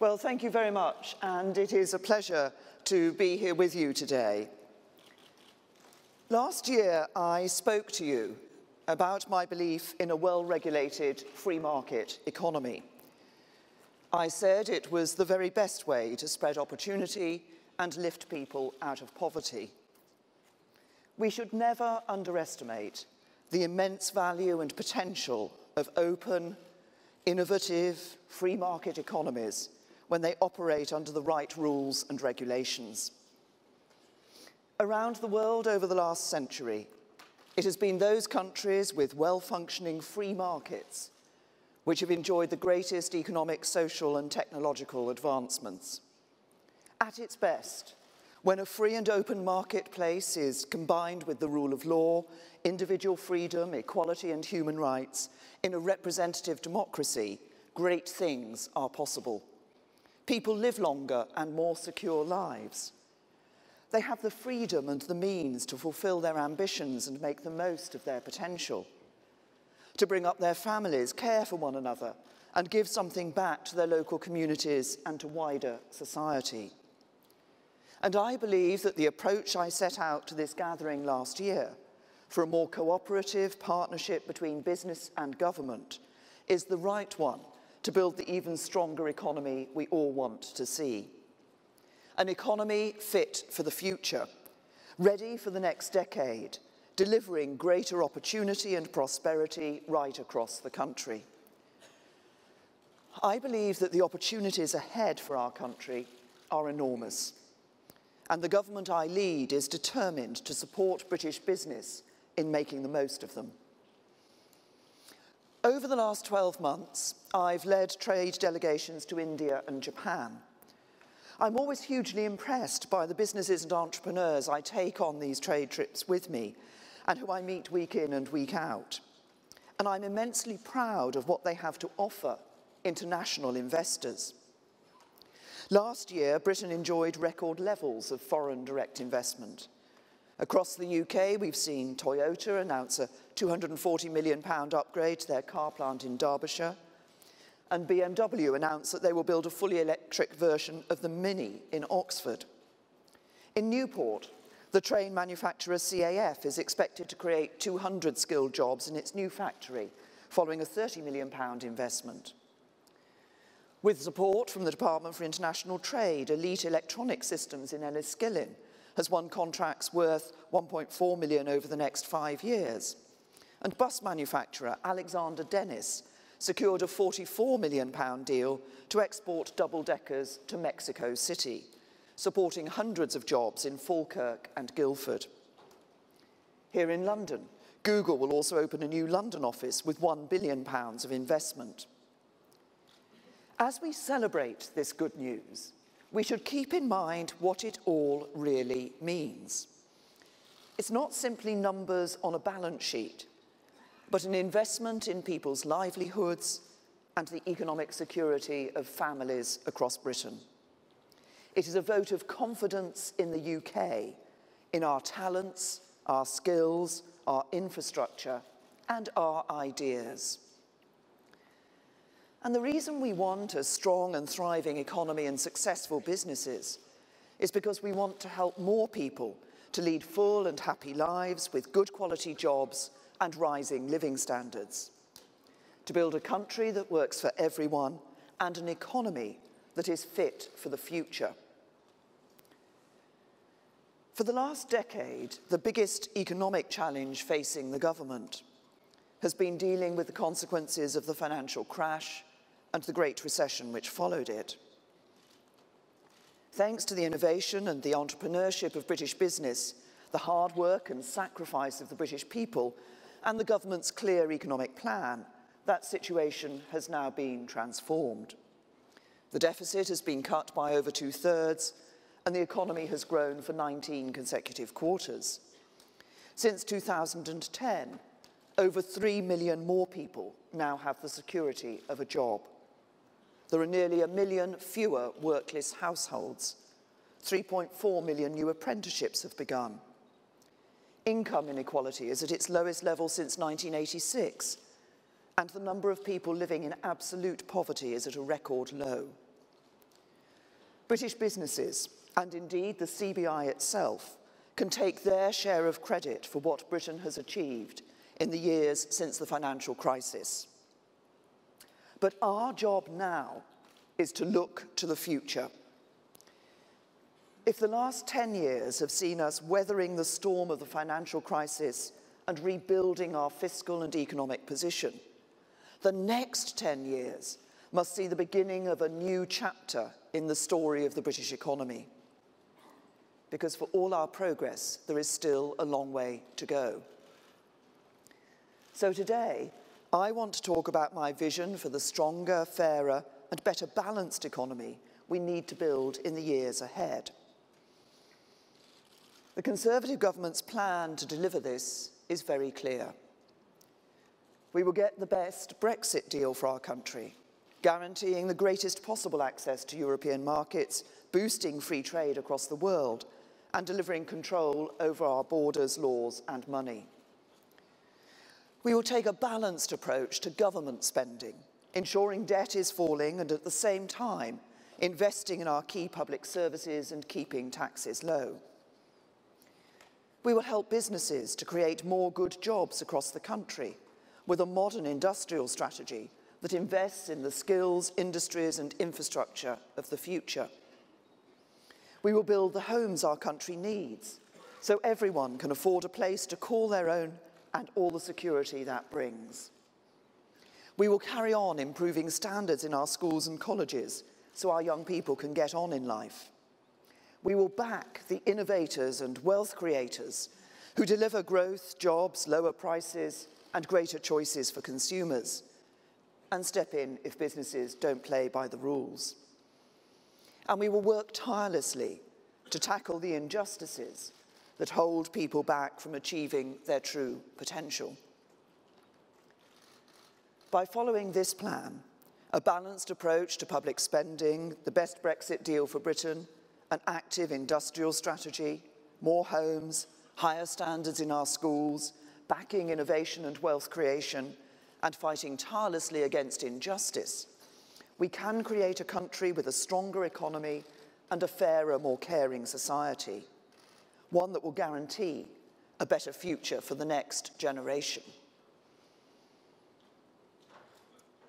Well, thank you very much, and it is a pleasure to be here with you today. Last year, I spoke to you about my belief in a well-regulated free market economy. I said it was the very best way to spread opportunity and lift people out of poverty. We should never underestimate the immense value and potential of open, innovative, free market economies when they operate under the right rules and regulations. Around the world over the last century, it has been those countries with well-functioning free markets which have enjoyed the greatest economic, social, and technological advancements. At its best, when a free and open marketplace is combined with the rule of law, individual freedom, equality, and human rights, in a representative democracy, great things are possible. People live longer and more secure lives. They have the freedom and the means to fulfill their ambitions and make the most of their potential, to bring up their families, care for one another, and give something back to their local communities and to wider society. And I believe that the approach I set out to this gathering last year for a more cooperative partnership between business and government is the right one to build the even stronger economy we all want to see. An economy fit for the future, ready for the next decade, delivering greater opportunity and prosperity right across the country. I believe that the opportunities ahead for our country are enormous, and the government I lead is determined to support British business in making the most of them. Over the last 12 months, I've led trade delegations to India and Japan. I'm always hugely impressed by the businesses and entrepreneurs I take on these trade trips with me and who I meet week in and week out. And I'm immensely proud of what they have to offer international investors. Last year, Britain enjoyed record levels of foreign direct investment. Across the UK, we've seen Toyota announce a £240 million upgrade to their car plant in Derbyshire, and BMW announced that they will build a fully electric version of the Mini in Oxford. In Newport, the train manufacturer CAF is expected to create 200 skilled jobs in its new factory, following a £30 million investment. With support from the Department for International Trade, Elite Electronic Systems in Enniskillen has won contracts worth £1.4 million over the next 5 years. And bus manufacturer Alexander Dennis secured a £44 million deal to export double-deckers to Mexico City, supporting hundreds of jobs in Falkirk and Guildford. Here in London, Google will also open a new London office with £1 billion of investment. As we celebrate this good news, we should keep in mind what it all really means. It's not simply numbers on a balance sheet, but an investment in people's livelihoods and the economic security of families across Britain. It is a vote of confidence in the UK, in our talents, our skills, our infrastructure, and our ideas. And the reason we want a strong and thriving economy and successful businesses is because we want to help more people to lead full and happy lives with good quality jobs and rising living standards, to build a country that works for everyone and an economy that is fit for the future. For the last decade, the biggest economic challenge facing the government has been dealing with the consequences of the financial crash and the Great Recession which followed it. Thanks to the innovation and the entrepreneurship of British business, the hard work and sacrifice of the British people, and the government's clear economic plan, that situation has now been transformed. The deficit has been cut by over 2/3, and the economy has grown for 19 consecutive quarters. Since 2010, over 3 million more people now have the security of a job. There are nearly 1 million fewer workless households. 3.4 million new apprenticeships have begun. Income inequality is at its lowest level since 1986, and the number of people living in absolute poverty is at a record low. British businesses, and indeed the CBI itself, can take their share of credit for what Britain has achieved in the years since the financial crisis. But our job now is to look to the future. If the last 10 years have seen us weathering the storm of the financial crisis and rebuilding our fiscal and economic position, the next 10 years must see the beginning of a new chapter in the story of the British economy. Because for all our progress, there is still a long way to go. So today, I want to talk about my vision for the stronger, fairer, and better balanced economy we need to build in the years ahead. The Conservative government's plan to deliver this is very clear. We will get the best Brexit deal for our country, guaranteeing the greatest possible access to European markets, boosting free trade across the world, and delivering control over our borders, laws, and money. We will take a balanced approach to government spending, ensuring debt is falling and at the same time investing in our key public services and keeping taxes low. We will help businesses to create more good jobs across the country with a modern industrial strategy that invests in the skills, industries, and infrastructure of the future. We will build the homes our country needs so everyone can afford a place to call their own and all the security that brings. We will carry on improving standards in our schools and colleges so our young people can get on in life. We will back the innovators and wealth creators who deliver growth, jobs, lower prices, and greater choices for consumers, and step in if businesses don't play by the rules. And we will work tirelessly to tackle the injustices that hold people back from achieving their true potential. By following this plan, a balanced approach to public spending, the best Brexit deal for Britain, an active industrial strategy, more homes, higher standards in our schools, backing innovation and wealth creation, and fighting tirelessly against injustice, we can create a country with a stronger economy and a fairer, more caring society, one that will guarantee a better future for the next generation.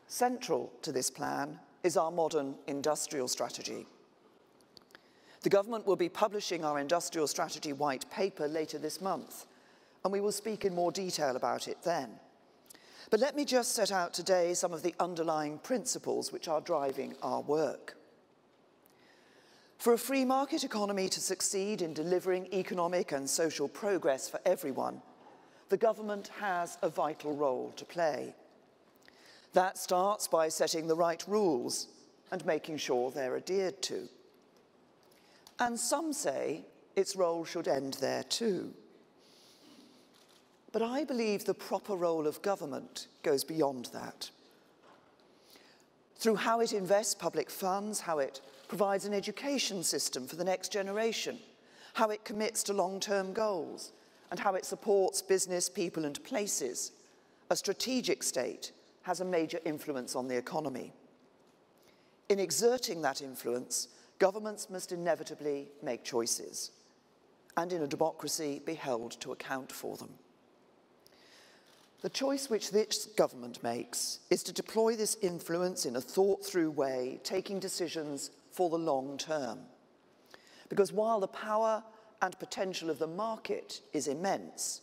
Central to this plan is our modern industrial strategy. The government will be publishing our industrial strategy white paper later this month, and we will speak in more detail about it then. But let me just set out today some of the underlying principles which are driving our work. For a free market economy to succeed in delivering economic and social progress for everyone, the government has a vital role to play. That starts by setting the right rules and making sure they're adhered to. And some say its role should end there too. But I believe the proper role of government goes beyond that. Through how it invests public funds, how it provides an education system for the next generation, how it commits to long-term goals, and how it supports business, people, and places, a strategic state has a major influence on the economy. In exerting that influence, governments must inevitably make choices, and in a democracy be held to account for them. The choice which this government makes is to deploy this influence in a thought-through way, taking decisions for the long term. Because while the power and potential of the market is immense,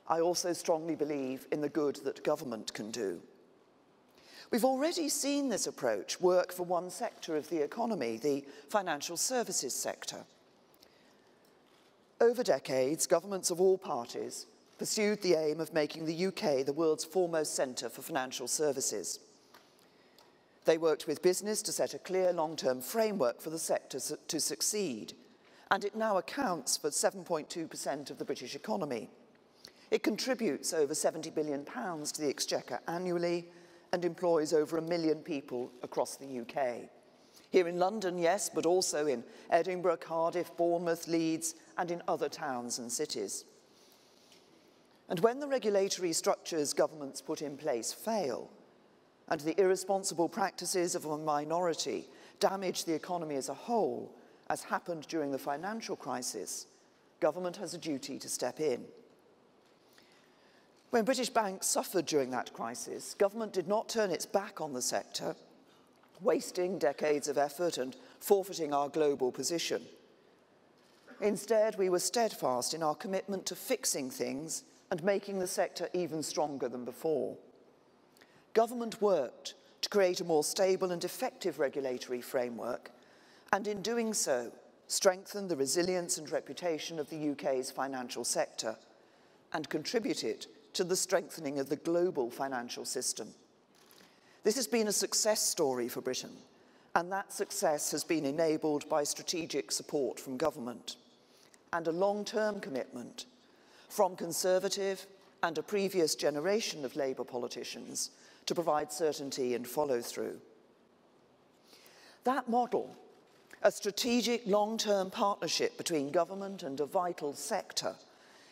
I also strongly believe in the good that government can do. We've already seen this approach work for one sector of the economy, the financial services sector. Over decades, governments of all parties pursued the aim of making the UK the world's foremost centre for financial services. They worked with business to set a clear long-term framework for the sector to succeed, and it now accounts for 7.2% of the British economy. It contributes over £70 billion to the Exchequer annually and employs over 1 million people across the UK. Here in London, yes, but also in Edinburgh, Cardiff, Bournemouth, Leeds, and in other towns and cities. And when the regulatory structures governments put in place fail, and the irresponsible practices of a minority damage the economy as a whole, as happened during the financial crisis, government has a duty to step in. When British banks suffered during that crisis, government did not turn its back on the sector, wasting decades of effort and forfeiting our global position. Instead, we were steadfast in our commitment to fixing things and making the sector even stronger than before. Government worked to create a more stable and effective regulatory framework, and in doing so, strengthened the resilience and reputation of the UK's financial sector and contributed to the strengthening of the global financial system. This has been a success story for Britain, and that success has been enabled by strategic support from government and a long-term commitment from Conservative and a previous generation of Labour politicians to provide certainty and follow-through. That model, a strategic long-term partnership between government and a vital sector,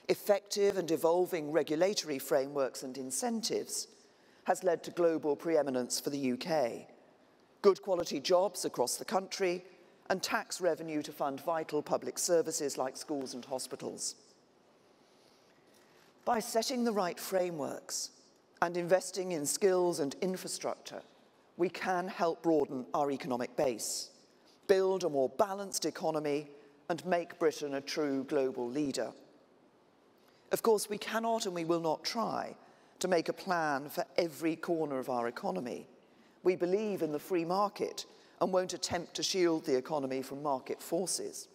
effective and evolving regulatory frameworks and incentives, has led to global preeminence for the UK, good quality jobs across the country, and tax revenue to fund vital public services like schools and hospitals. By setting the right frameworks and investing in skills and infrastructure, we can help broaden our economic base, build a more balanced economy, and make Britain a true global leader. Of course, we cannot and we will not try to make a plan for every corner of our economy. We believe in the free market and won't attempt to shield the economy from market forces.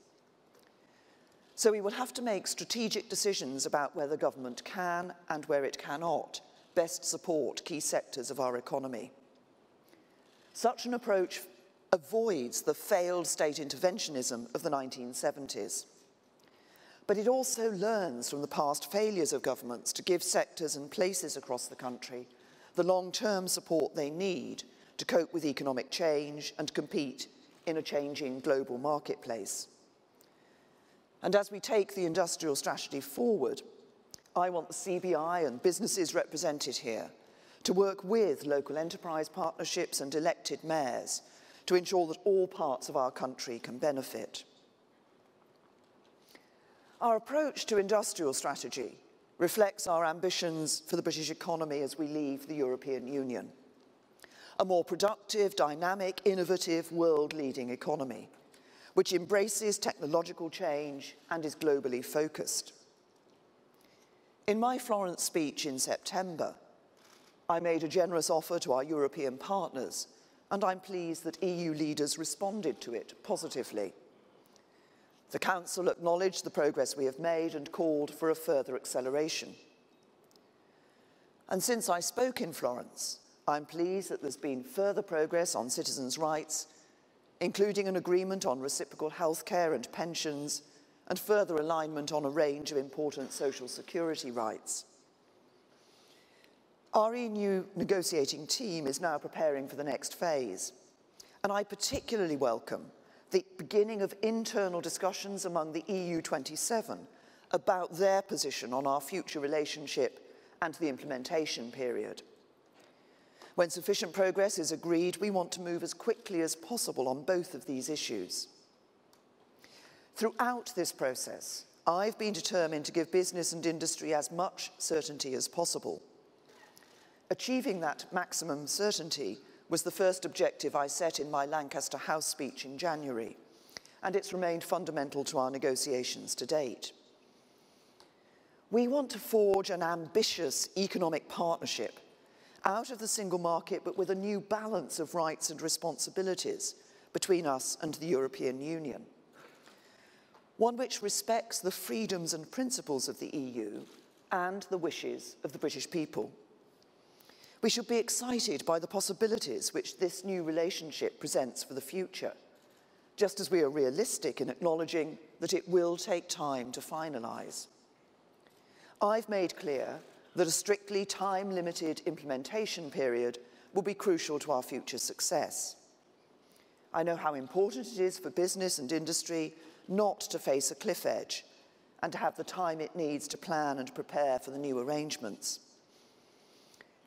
So we will have to make strategic decisions about where the government can and where it cannot best support key sectors of our economy. Such an approach avoids the failed state interventionism of the 1970s. But it also learns from the past failures of governments to give sectors and places across the country the long-term support they need to cope with economic change and compete in a changing global marketplace. And as we take the industrial strategy forward, I want the CBI and businesses represented here to work with local enterprise partnerships and elected mayors to ensure that all parts of our country can benefit. Our approach to industrial strategy reflects our ambitions for the British economy as we leave the European Union. A more productive, dynamic, innovative, world-leading economy, which embraces technological change and is globally focused. In my Florence speech in September, I made a generous offer to our European partners, and I'm pleased that EU leaders responded to it positively. The Council acknowledged the progress we have made and called for a further acceleration. And since I spoke in Florence, I'm pleased that there's been further progress on citizens' rights, including an agreement on reciprocal healthcare and pensions, and further alignment on a range of important social security rights. Our EU negotiating team is now preparing for the next phase, and I particularly welcome the beginning of internal discussions among the EU 27 about their position on our future relationship and the implementation period. When sufficient progress is agreed, we want to move as quickly as possible on both of these issues. Throughout this process, I've been determined to give business and industry as much certainty as possible. Achieving that maximum certainty was the first objective I set in my Lancaster House speech in January, and it's remained fundamental to our negotiations to date. We want to forge an ambitious economic partnership out of the single market, but with a new balance of rights and responsibilities between us and the European Union. One which respects the freedoms and principles of the EU and the wishes of the British people. We should be excited by the possibilities which this new relationship presents for the future, just as we are realistic in acknowledging that it will take time to finalise. I've made clear that a strictly time-limited implementation period will be crucial to our future success. I know how important it is for business and industry not to face a cliff edge and to have the time it needs to plan and prepare for the new arrangements.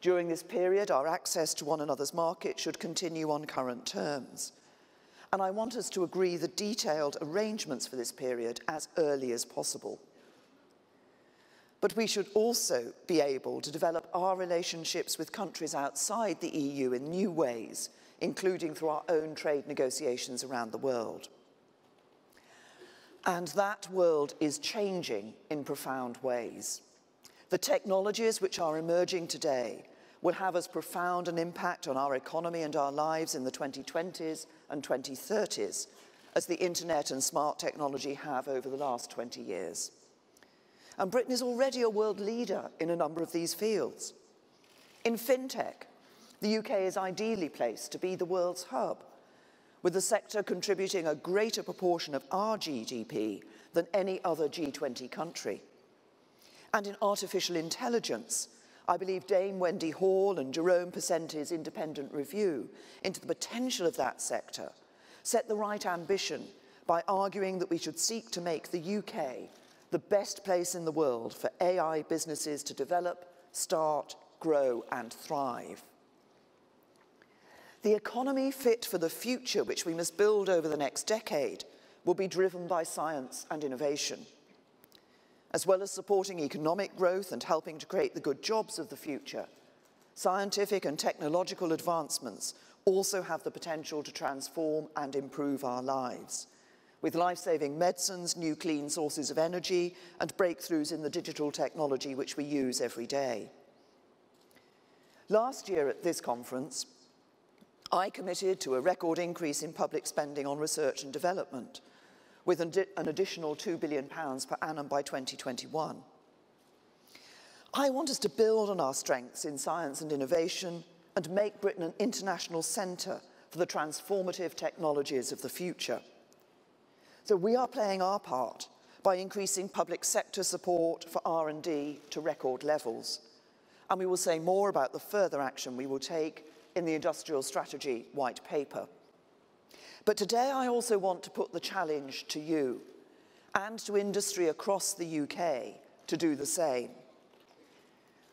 During this period, our access to one another's market should continue on current terms, and I want us to agree the detailed arrangements for this period as early as possible. But we should also be able to develop our relationships with countries outside the EU in new ways, including through our own trade negotiations around the world. And that world is changing in profound ways. The technologies which are emerging today will have as profound an impact on our economy and our lives in the 2020s and 2030s as the internet and smart technology have over the last 20 years. And Britain is already a world leader in a number of these fields. In fintech, the UK is ideally placed to be the world's hub, with the sector contributing a greater proportion of our GDP than any other G20 country. And in artificial intelligence, I believe Dame Wendy Hall and Jerome Pesenti's independent review into the potential of that sector set the right ambition by arguing that we should seek to make the UK the best place in the world for AI businesses to develop, start, grow, and thrive. The economy fit for the future, which we must build over the next decade, will be driven by science and innovation. As well as supporting economic growth and helping to create the good jobs of the future, scientific and technological advancements also have the potential to transform and improve our lives, with life-saving medicines, new clean sources of energy, and breakthroughs in the digital technology which we use every day. Last year at this conference, I committed to a record increase in public spending on research and development, with an additional £2 billion per annum by 2021. I want us to build on our strengths in science and innovation and make Britain an international centre for the transformative technologies of the future. So we are playing our part by increasing public sector support for R&D to record levels. And we will say more about the further action we will take in the Industrial Strategy White Paper. But today I also want to put the challenge to you and to industry across the UK to do the same.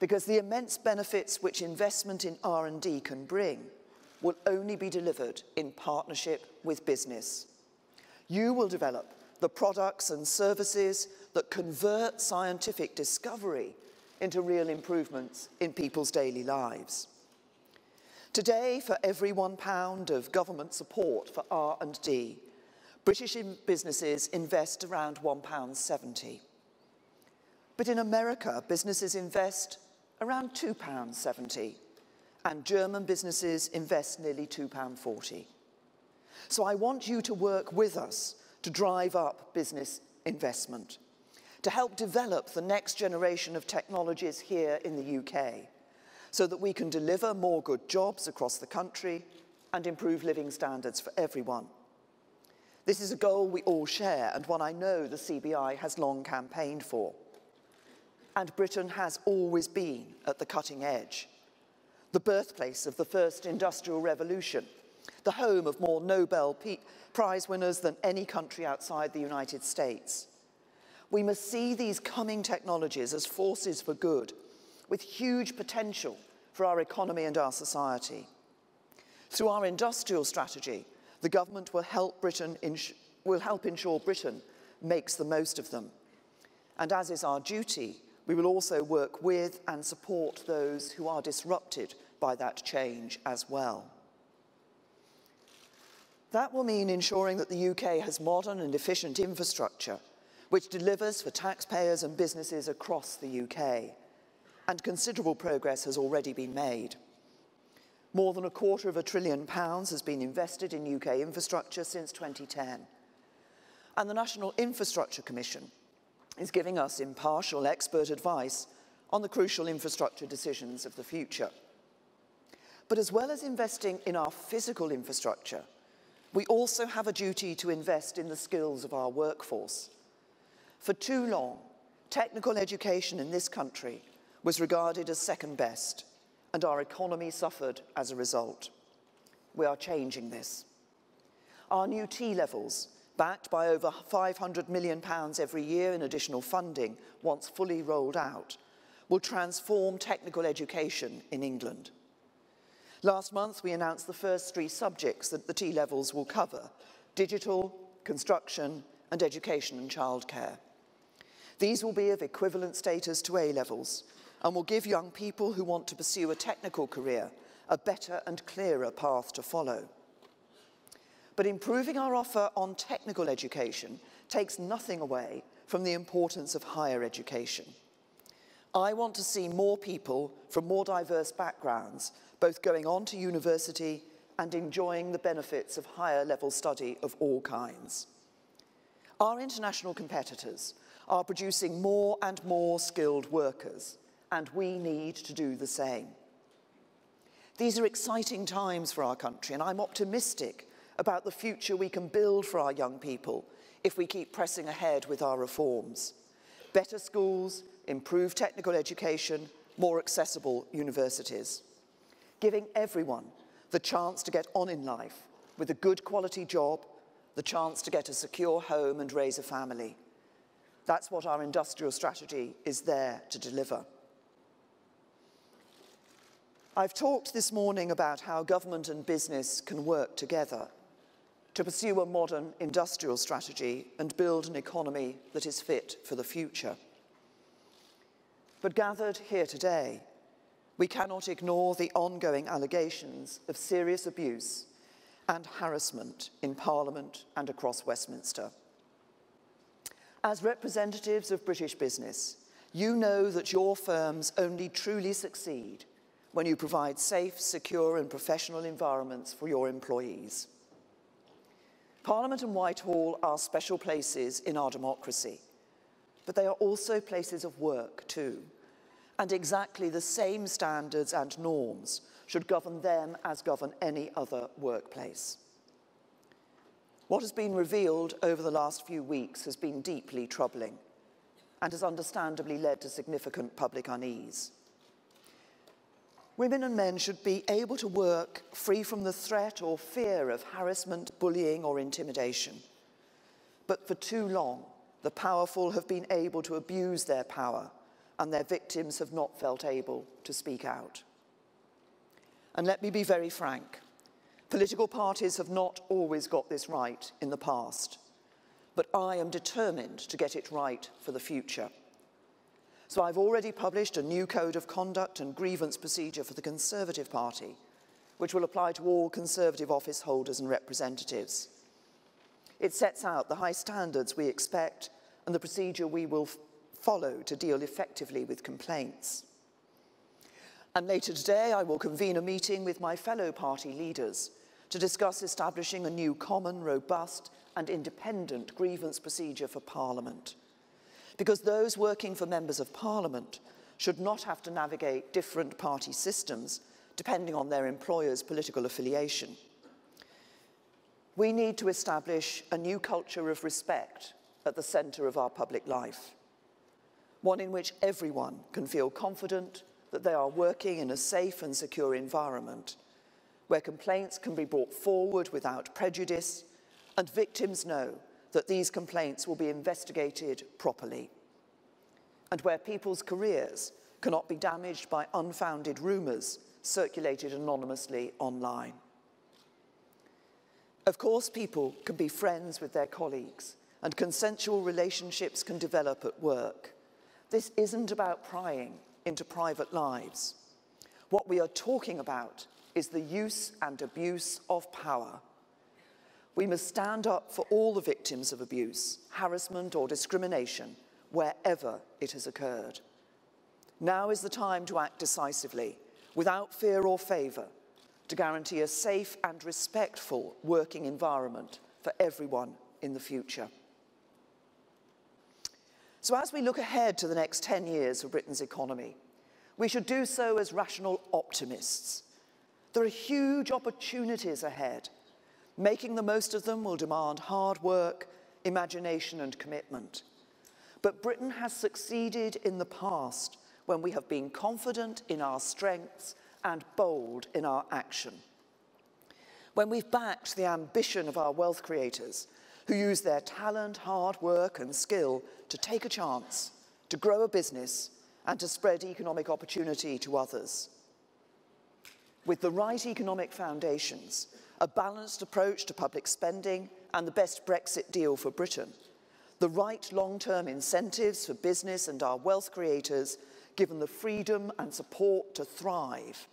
Because the immense benefits which investment in R&D can bring will only be delivered in partnership with business. You will develop the products and services that convert scientific discovery into real improvements in people's daily lives. Today, for every £1 of government support for R&D, British businesses invest around £1.70. But in America, businesses invest around £2.70, and German businesses invest nearly £2.40. So I want you to work with us to drive up business investment, to help develop the next generation of technologies here in the UK, so that we can deliver more good jobs across the country and improve living standards for everyone. This is a goal we all share and one I know the CBI has long campaigned for. And Britain has always been at the cutting edge, the birthplace of the first industrial revolution, the home of more Nobel Prize winners than any country outside the United States. We must see these coming technologies as forces for good, with huge potential for our economy and our society. Through our industrial strategy, the government will help ensure Britain makes the most of them. And as is our duty, we will also work with and support those who are disrupted by that change as well. That will mean ensuring that the UK has modern and efficient infrastructure, which delivers for taxpayers and businesses across the UK. And considerable progress has already been made. More than £250 billion has been invested in UK infrastructure since 2010. And the National Infrastructure Commission is giving us impartial expert advice on the crucial infrastructure decisions of the future. But as well as investing in our physical infrastructure, we also have a duty to invest in the skills of our workforce. For too long, technical education in this country was regarded as second best, and our economy suffered as a result. We are changing this. Our new T-levels, backed by over £500 million every year in additional funding once fully rolled out, will transform technical education in England. Last month, we announced the first 3 subjects that the T-levels will cover, digital, construction, and education and childcare. These will be of equivalent status to A-levels and will give young people who want to pursue a technical career a better and clearer path to follow. But improving our offer on technical education takes nothing away from the importance of higher education. I want to see more people from more diverse backgrounds both going on to university and enjoying the benefits of higher level study of all kinds. Our international competitors are producing more and more skilled workers, and we need to do the same. These are exciting times for our country, and I'm optimistic about the future we can build for our young people if we keep pressing ahead with our reforms. Better schools, improved technical education, more accessible universities. Giving everyone the chance to get on in life with a good quality job, the chance to get a secure home and raise a family. That's what our industrial strategy is there to deliver. I've talked this morning about how government and business can work together to pursue a modern industrial strategy and build an economy that is fit for the future. But gathered here today, we cannot ignore the ongoing allegations of serious abuse and harassment in Parliament and across Westminster. As representatives of British business, you know that your firms only truly succeed when you provide safe, secure and professional environments for your employees. Parliament and Whitehall are special places in our democracy, but they are also places of work too, and exactly the same standards and norms should govern them as govern any other workplace. What has been revealed over the last few weeks has been deeply troubling and has understandably led to significant public unease. Women and men should be able to work free from the threat or fear of harassment, bullying or intimidation. But for too long, the powerful have been able to abuse their power and their victims have not felt able to speak out. And let me be very frank, political parties have not always got this right in the past, but I am determined to get it right for the future. So I've already published a new code of conduct and grievance procedure for the Conservative Party, which will apply to all Conservative office holders and representatives. It sets out the high standards we expect and the procedure we will follow to deal effectively with complaints. And later today, I will convene a meeting with my fellow party leaders to discuss establishing a new common, robust and independent grievance procedure for Parliament. Because those working for members of Parliament should not have to navigate different party systems depending on their employer's political affiliation. We need to establish a new culture of respect at the centre of our public life, one in which everyone can feel confident that they are working in a safe and secure environment, where complaints can be brought forward without prejudice, and victims know that these complaints will be investigated properly, and where people's careers cannot be damaged by unfounded rumours circulated anonymously online. Of course, people can be friends with their colleagues, and consensual relationships can develop at work. This isn't about prying into private lives. What we are talking about is the use and abuse of power. We must stand up for all the victims of abuse, harassment or discrimination, wherever it has occurred. Now is the time to act decisively, without fear or favour, to guarantee a safe and respectful working environment for everyone in the future. So as we look ahead to the next 10 years of Britain's economy, we should do so as rational optimists. There are huge opportunities ahead. Making the most of them will demand hard work, imagination and commitment. But Britain has succeeded in the past when we have been confident in our strengths and bold in our action. When we've backed the ambition of our wealth creators, who use their talent, hard work and skill to take a chance, to grow a business and to spread economic opportunity to others. With the right economic foundations, a balanced approach to public spending and the best Brexit deal for Britain. The right long-term incentives for business and our wealth creators, given the freedom and support to thrive.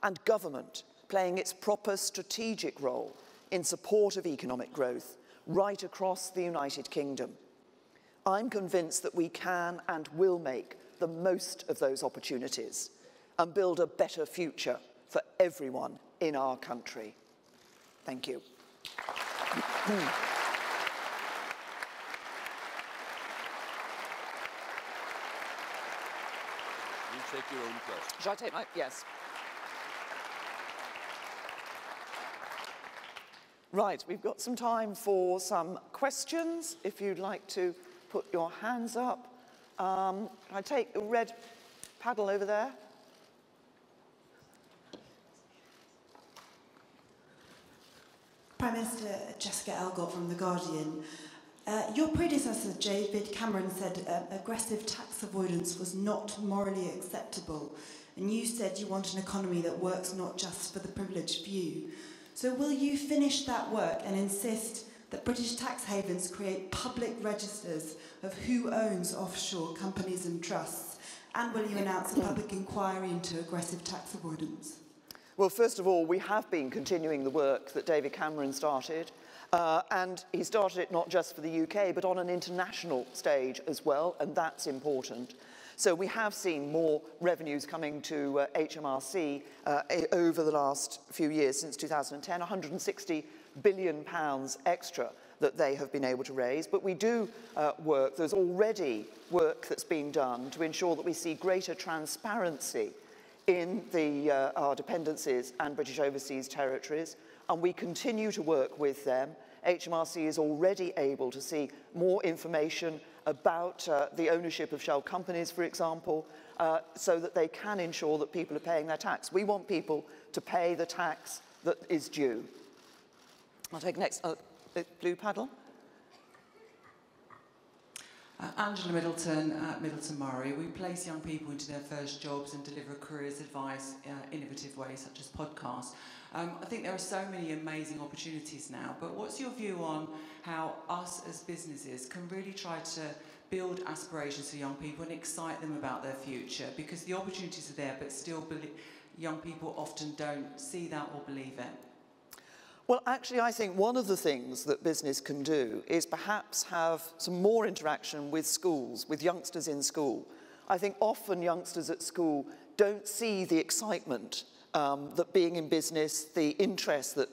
And government playing its proper strategic role in support of economic growth right across the United Kingdom. I'm convinced that we can and will make the most of those opportunities and build a better future for everyone in our country. Thank you. You take your own question. Shall I take my... Yes. Right, we've got some time for some questions. If you'd like to put your hands up. Can I take the red paddle over there? Prime Minister Jessica Elgott from The Guardian. Your predecessor, David Cameron, said aggressive tax avoidance was not morally acceptable, and you said you want an economy that works not just for the privileged few. So will you finish that work and insist that British tax havens create public registers of who owns offshore companies and trusts? And will you announce a public inquiry into aggressive tax avoidance? Well, first of all, we have been continuing the work that David Cameron started, and he started it not just for the UK, but on an international stage as well, and that's important. So we have seen more revenues coming to HMRC over the last few years, since 2010, £160 billion extra that they have been able to raise. But we do work, there's already work that's being done to ensure that we see greater transparency in our dependencies and British overseas territories, and we continue to work with them. HMRC is already able to see more information about the ownership of shell companies, for example, so that they can ensure that people are paying their tax. We want people to pay the tax that is due. I'll take next, the blue paddle. Angela Middleton at Middleton Murray. We place young people into their first jobs and deliver careers advice in innovative ways such as podcasts. I think there are so many amazing opportunities now, but what's your view on how us as businesses can really try to build aspirations for young people and excite them about their future? Because the opportunities are there, but still young people often don't see that or believe it. Well, actually, I think one of the things that business can do is perhaps have some more interaction with schools, with youngsters in school. I think often youngsters at school don't see the excitement that being in business, the interest that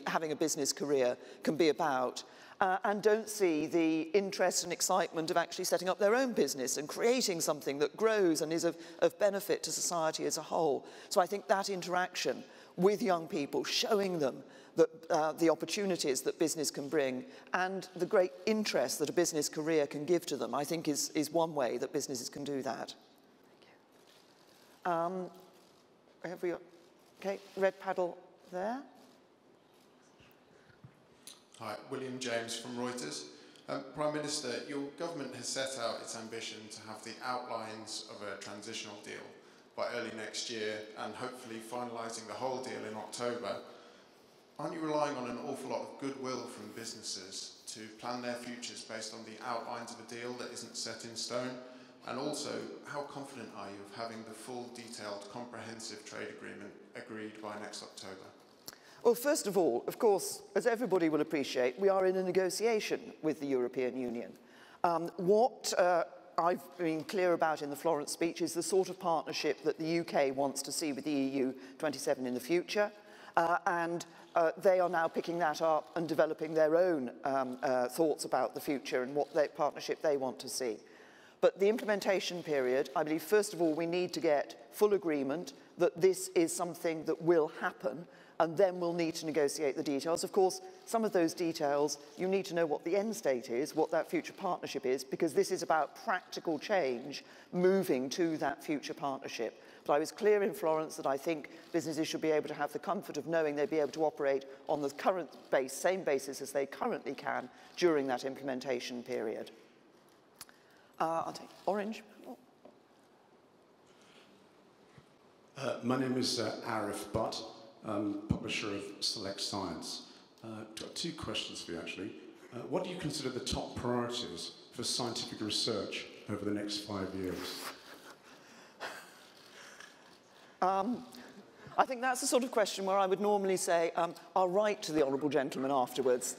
having a business career can be about, and don't see the interest and excitement of actually setting up their own business and creating something that grows and is of benefit to society as a whole. So I think that interaction with young people, showing them that, the opportunities that business can bring and the great interest that a business career can give to them, I think is one way that businesses can do that. Thank you. Okay, red paddle there. Hi, William James from Reuters. Prime Minister, your government has set out its ambition to have the outlines of a transitional deal by early next year and hopefully finalising the whole deal in October. Aren't you relying on an awful lot of goodwill from businesses to plan their futures based on the outlines of a deal that isn't set in stone? And also, how confident are you of having the full, detailed, comprehensive trade agreement agreed by next October? Well, first of all, of course, as everybody will appreciate, we are in a negotiation with the European Union. What I've been clear about in the Florence speech is the sort of partnership that the UK wants to see with the EU 27 in the future, and they are now picking that up and developing their own thoughts about the future and what partnership they want to see. But the implementation period, I believe, first of all, we need to get full agreement that this is something that will happen, and then we'll need to negotiate the details. Of course, some of those details, you need to know what the end state is, what that future partnership is, because this is about practical change moving to that future partnership. But I was clear in Florence that I think businesses should be able to have the comfort of knowing they'll be able to operate on the current same basis as they currently can during that implementation period. I'll take orange. My name is Arif Butt, publisher of Select Science. Got two questions for you, actually. What do you consider the top priorities for scientific research over the next 5 years? I think that's the sort of question where I would normally say, I'll write to the honourable gentleman afterwards.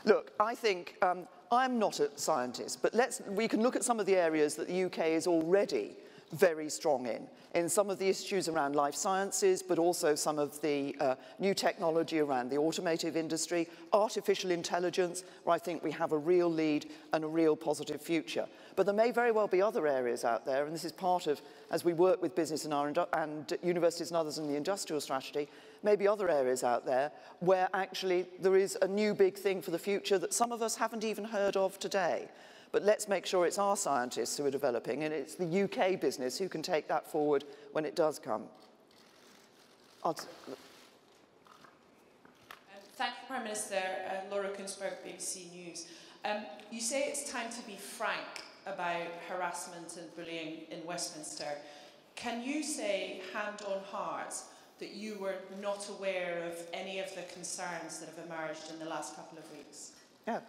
Look, I think I'm not a scientist, but we can look at some of the areas that the UK is already very strong in some of the issues around life sciences, but also some of the new technology around the automotive industry, artificial intelligence, where I think we have a real lead and a real positive future. But there may very well be other areas out there, and this is part of, as we work with business and universities and others in the industrial strategy, maybe other areas out there where actually there is a new big thing for the future that some of us haven't even heard of today. But let's make sure it's our scientists who are developing, and it's the UK business who can take that forward when it does come. Thank you, Prime Minister. Laura Kunsberg, BBC News. You say it's time to be frank about harassment and bullying in Westminster. Can you say, hand on heart, that you were not aware of any of the concerns that have emerged in the last couple of weeks? Yeah,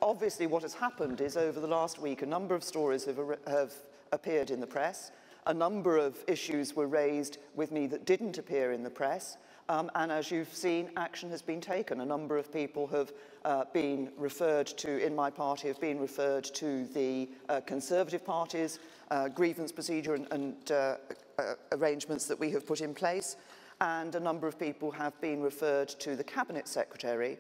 obviously what has happened is over the last week a number of stories have appeared in the press, a number of issues were raised with me that didn't appear in the press, and as you've seen, action has been taken. A number of people have been referred to, in my party, have been referred to the Conservative Party's grievance procedure and arrangements that we have put in place, and a number of people have been referred to the Cabinet Secretary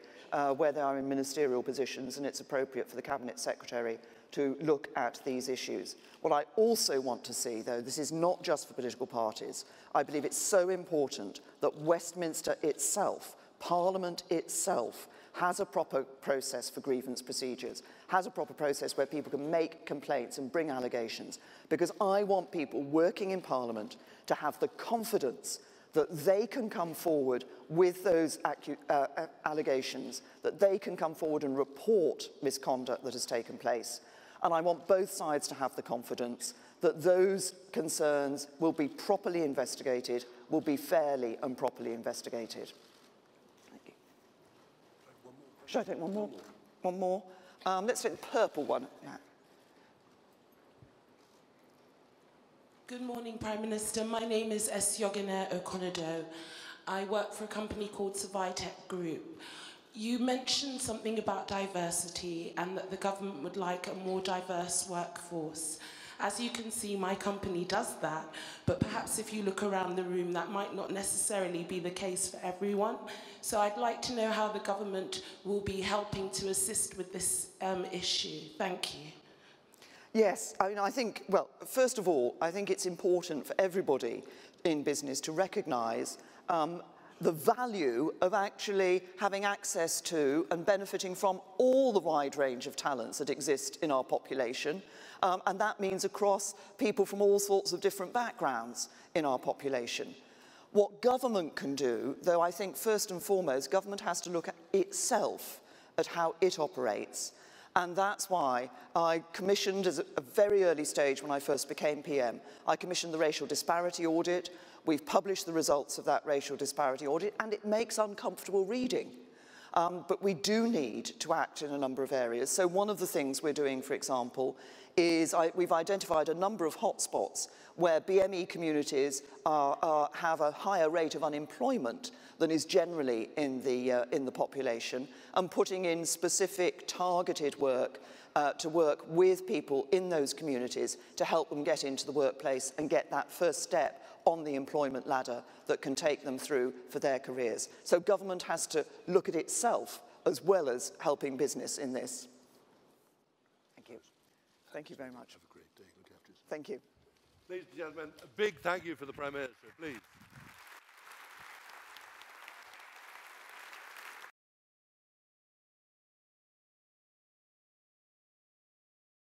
where they are in ministerial positions, and it's appropriate for the Cabinet Secretary to look at these issues. What I also want to see, though, this is not just for political parties. I believe it's so important that Westminster itself, Parliament itself, has a proper process for grievance procedures, has a proper process where people can make complaints and bring allegations, because I want people working in Parliament to have the confidence that they can come forward with those allegations, that they can come forward and report misconduct that has taken place. And I want both sides to have the confidence that those concerns will be properly investigated, will be fairly and properly investigated. Thank you. Should I take one more? One more? Let's take the purple one. Yeah. Good morning, Prime Minister. My name is Esiogene Okonodo. I work for a company called Savitech Group. You mentioned something about diversity and that the government would like a more diverse workforce. As you can see, my company does that, but perhaps if you look around the room, that might not necessarily be the case for everyone. So I'd like to know how the government will be helping to assist with this issue. Thank you. Yes, I mean, I think, well, first of all, I think it's important for everybody in business to recognise the value of actually having access to and benefiting from all the wide range of talents that exist in our population. And that means across people from all sorts of different backgrounds in our population. What government can do, though I think first and foremost, government has to look at itself, at how it operates. And that's why I commissioned, at a very early stage when I first became PM, I commissioned the racial disparity audit. We've published the results of that racial disparity audit, and it makes uncomfortable reading. But we do need to act in a number of areas. So one of the things we're doing, for example, is we've identified a number of hotspots where BME communities have a higher rate of unemployment than is generally in the population, and putting in specific targeted work to work with people in those communities to help them get into the workplace and get that first step on the employment ladder that can take them through for their careers. So government has to look at itself as well as helping business in this. Thank you. Thank you very much. Have a great day. Look after yourself. Thank you. Ladies and gentlemen, a big thank you for the Prime Minister, please.